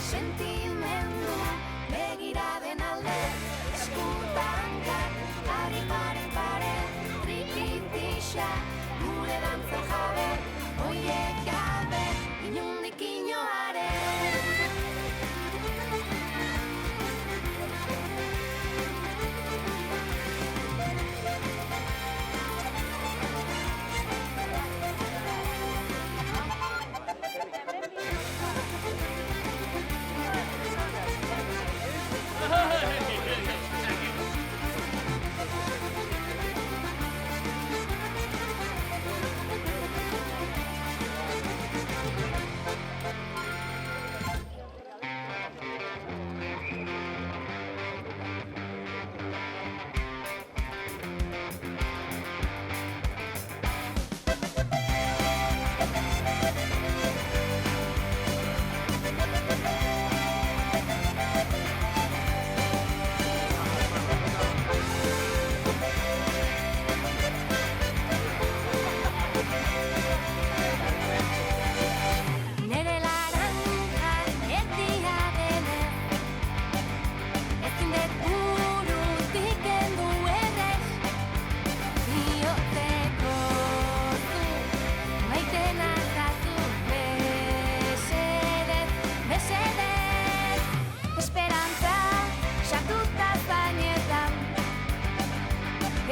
Sentimendu begiraden alde eskutanka ari pare trikitixa gure dantza jabe oiek gabe inundik inoare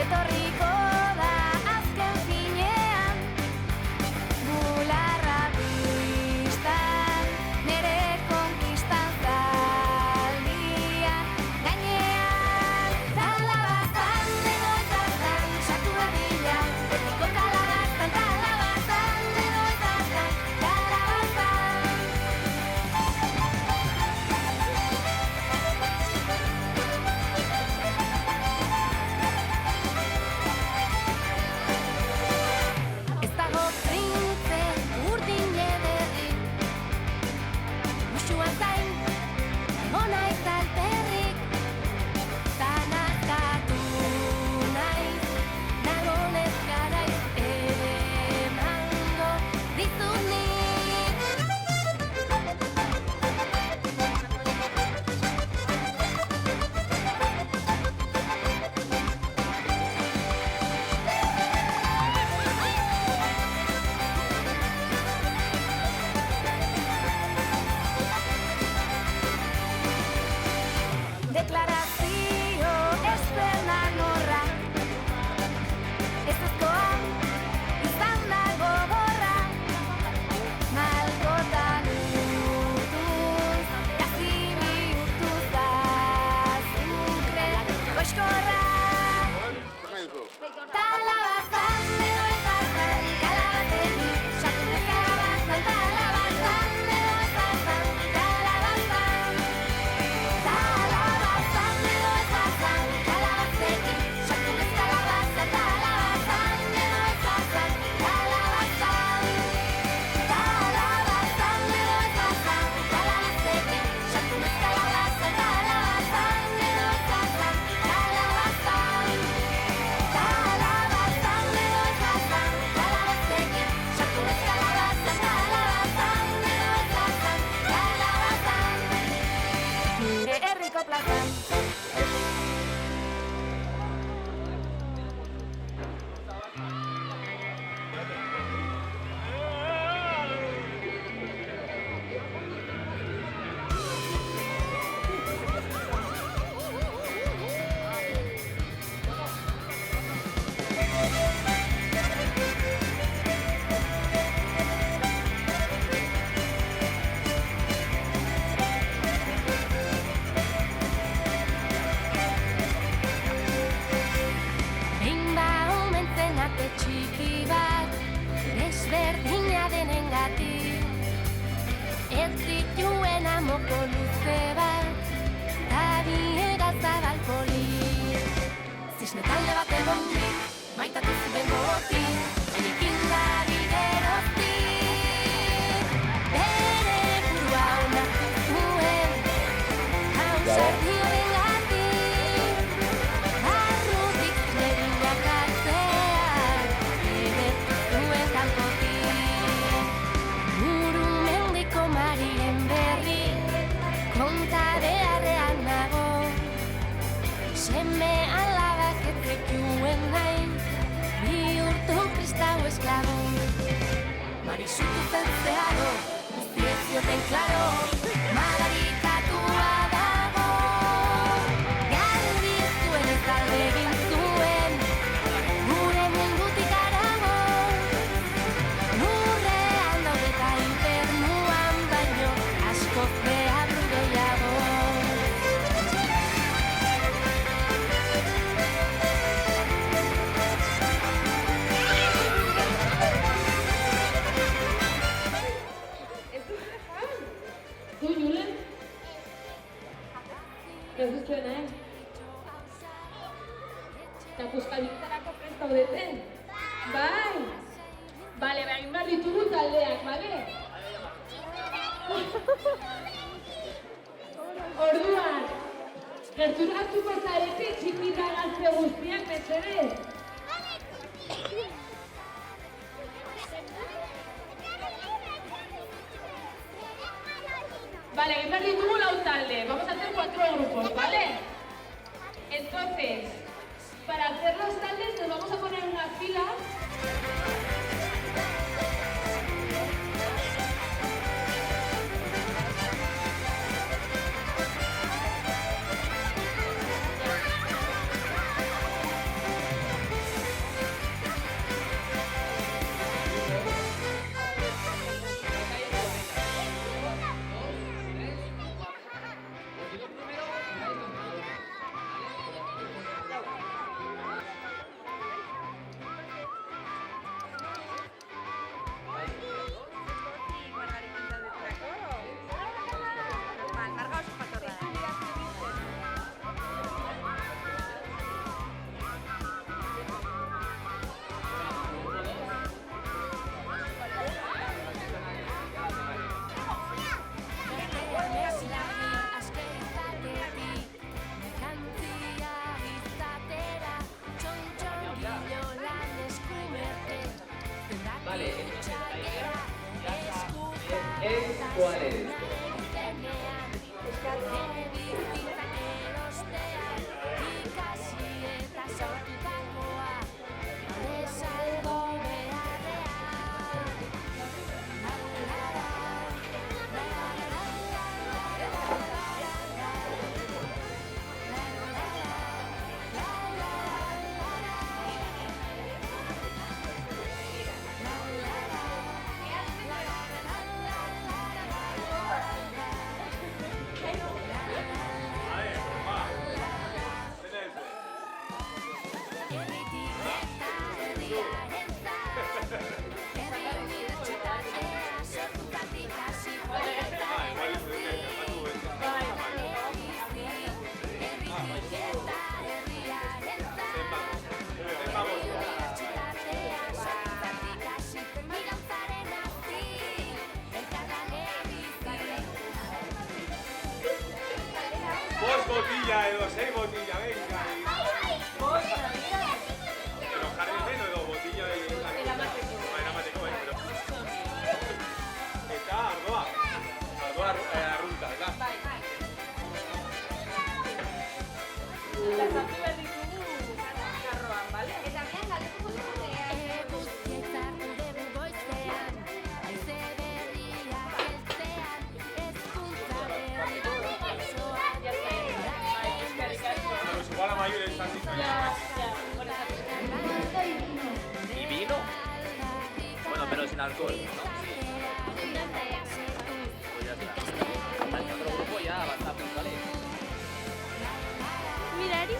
etorriko da azken finean bularra biztan nere konkistan zaldian gainean talabazan edo ezazan sartu dadila betiko kalabazan talabazan edo ezazan kalabazan ez dago printze urdin ederri musuan zain ona ez alperrik zanazkatu naiz nagonez garaiz emango dizut nik deklarazio esperna norra ezazkoa izan da gogorra malgotan urtuz gazi bihurtuz da azukre goizkorra talabazan edo ezazan kalabazetik sartu ez kalabazan talabazan edo ezazan kalabazan talabazan edo ezazan kalabazetik sartu ez kalabazan talabazan edo ezazan kalabazan talabazan edo ezazan kalabazetik sartu ez kalabazan talabazan edo ezazan kalabazan talabazan edo ezazan kalabazetik sartu ez kalabazan talabazan edo ezazan kalabazan nire herriko plazan behin ba omen zen ate txiki bat desberdina denengatik ez zituen amoko luze bat tabiega zabal polit zisne talde bat egonik maitatu zuten gotik enekin dari geroztik bere burua onartu zuen den klaro, madarikatua dago. Garbi zuen ez alde egin zuen, gure mundutik harago. Lurrean daude eta infernuan baino, askoz behar du gehiago. Du, Julen? Ez duzuen, Eta puskalitzarako prest zaudete? Bai! Bale, egin behar ditugu taldeak, bale? Orduan, gerturatuko zarete txikita gazte guztiak mesedez? Vale, egin behar ditugu lau talde. Vamos a hacer 4 grupos, ¿vale? Entonces, para hacer los taldes nos vamos a poner una fila. Vale, entonces la idea ya está. ¿Es cuál es? Dos botillas, de 6 botillas, venga. De los jardines menos, de 2 botillas de la Era más pequeño. Era más pequeño, pero... Está Ardoa. Ardoa arrunta, ¿verdad? Las arribas ditugu karroan, bale? Eta bian galdetuko zure guztietan dugu goizean, haize berriak heltzean, hezkuntza berri bat osoan. Pero su bala mayor es así. ¿Y vino? Bueno, pero sin alcohol, ¿no? Pues ya está. El otro grupo ya va a estar puntale. Mirari?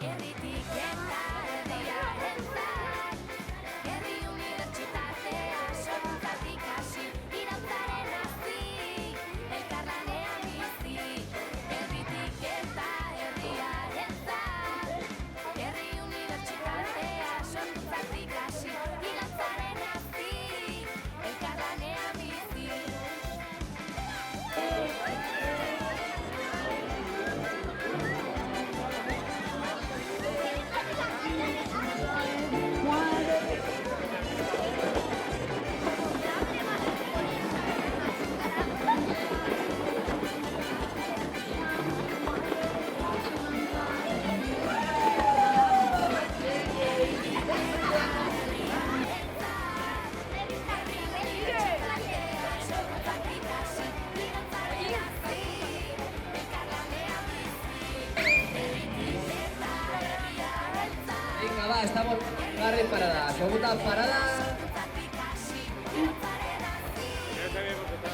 Erritik eta erdiaren zat, ba, estamos garren parada. Segunda parada. Ya sabemos que está.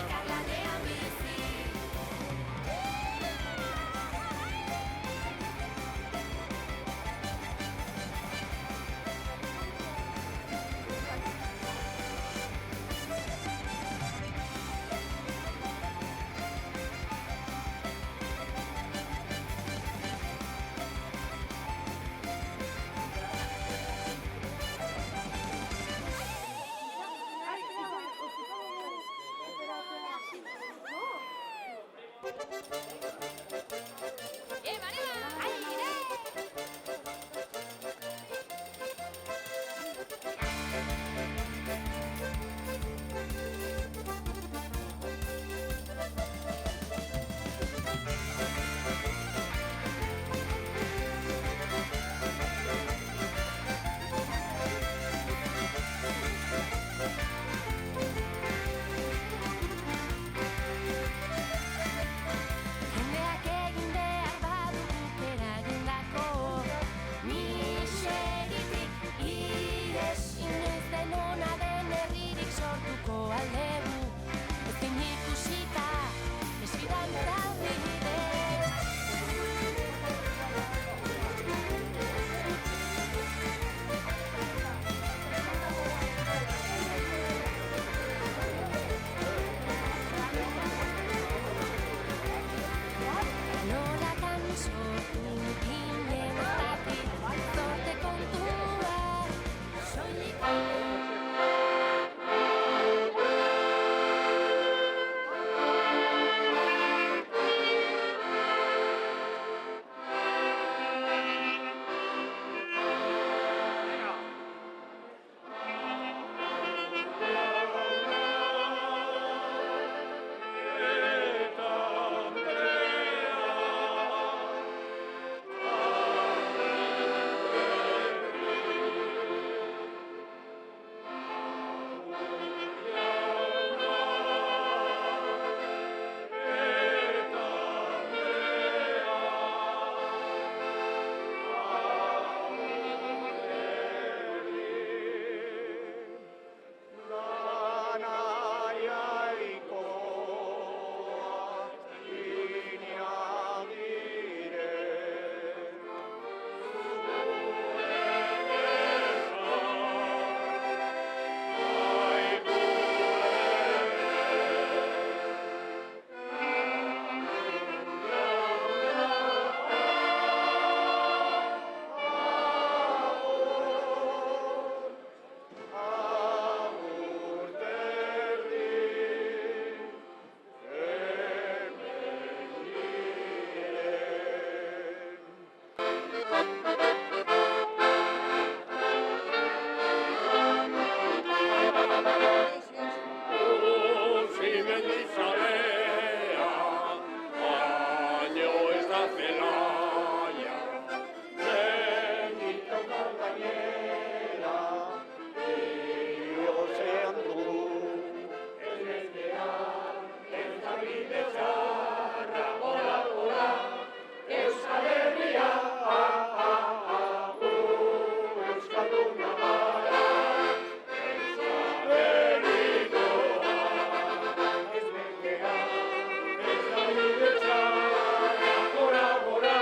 Jendeak egin behar badu guk eragindako miseritik ihes inoiz denona den herririk sortuko aldegu ezin ikusita mesfidantza bide. Nolatan sortu ginen ez dakit zorte kontua soilik. Ora, ora.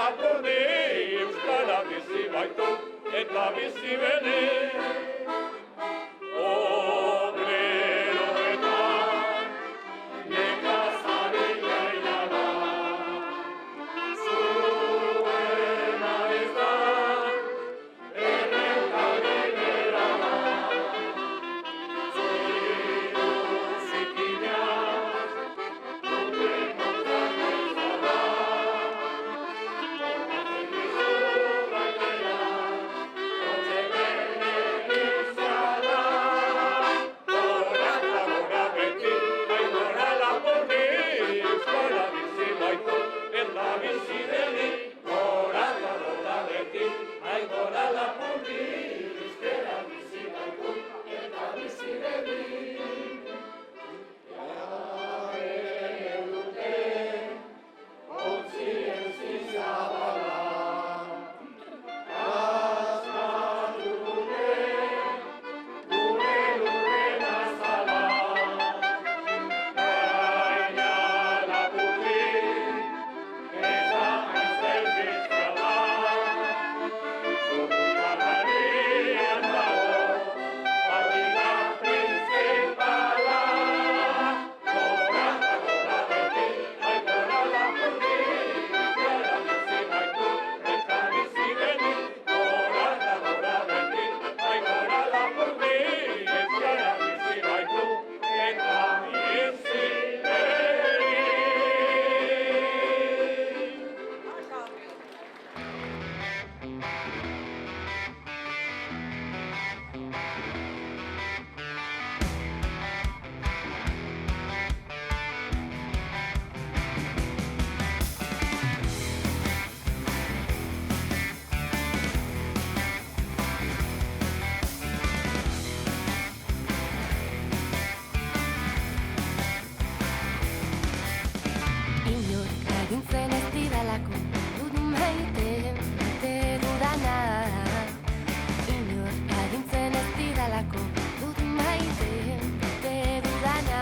lapurdi, euskara bizi baitu eta bizi bene. Obreroetan, nekazari jaia da, zuena ez da, errenta bidera da. Ziru zikinaz, dute kontzak izala, ormatzen dizu gainera, kotxe berde izala. Gora eta gora beti, aigora lapurdi, euskara bizi baitu eta bizi deni. Gora eta gora beti, aigora lapurdi, euskara bizi baitu eta bizi deni. Ontzientzi zabala, askatu dute, gure lurren azala. Gaina lapurdi, ez da aizelbitzala, Zubiagarian dago, partida principala. Gora eta gora beti, aigora lapurdi, euskara bizi baitu eta bizi deni. Gora eta gora beti, aigora lapurdi, euskara bizi baitu eta bizi deni. Inork agintzen ez didalako dut maite dudana. Inork agintzen ez didalako dut maite dudana.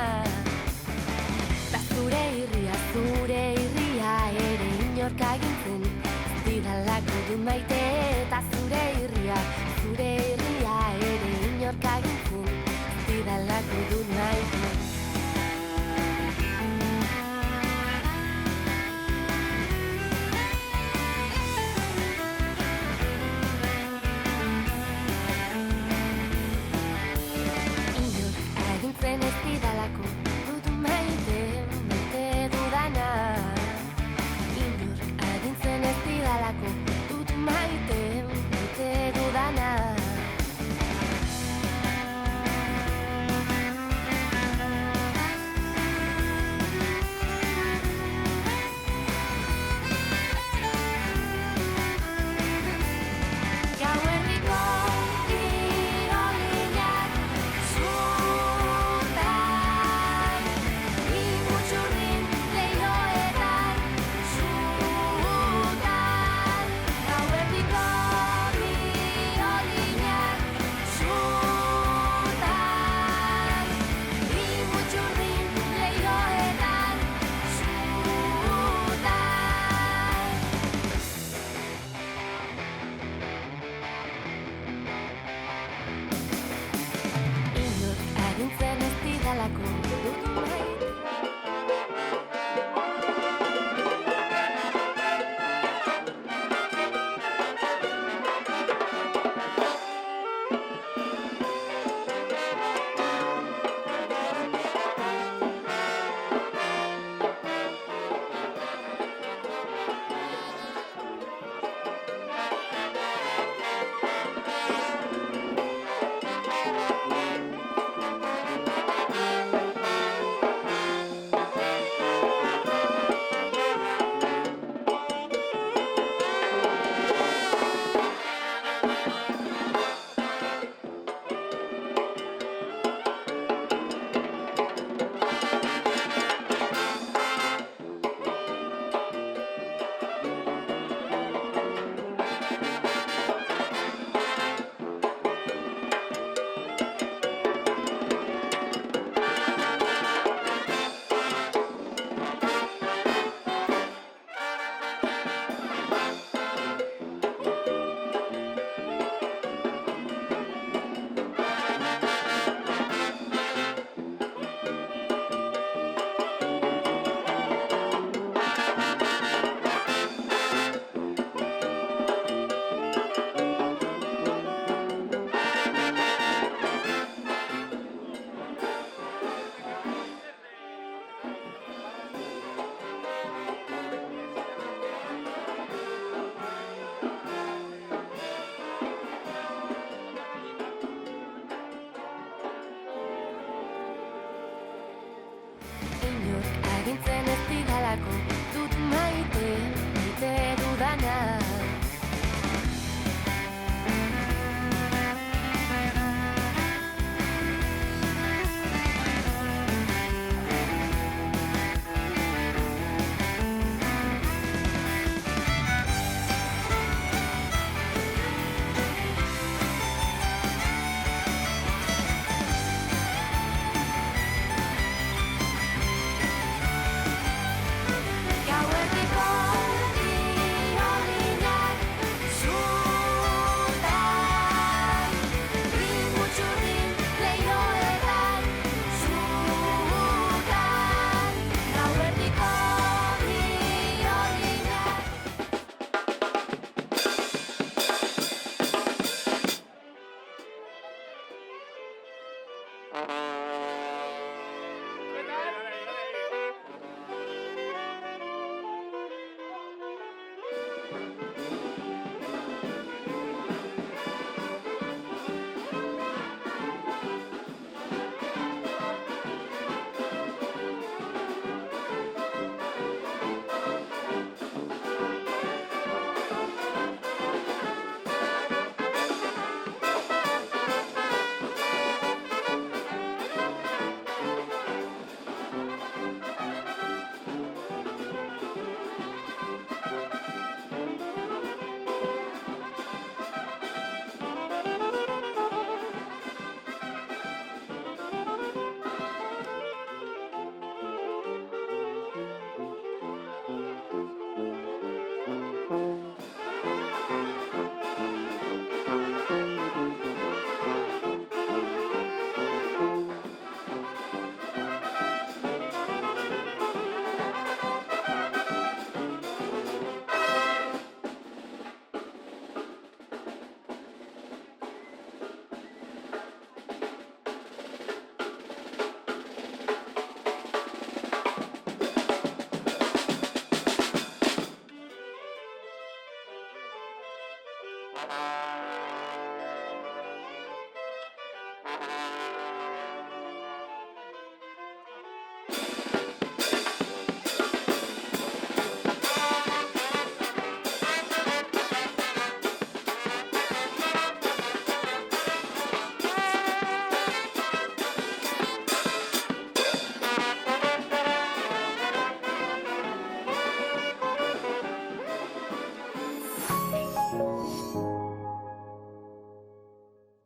Ta zure irria ere inork agintzen ez didalako dut maite. Ta zure irria ere inork agintzen ez didalako dut maite. Inork agintzen ez didalako dut maite dudana. Inork agintzen ez didalako dut maite dudana. delako dut maite, maite dudana. Gauerdiko biolinak zutan, ringutxurdin leihoetan zutan. Gauerdiko biolinak.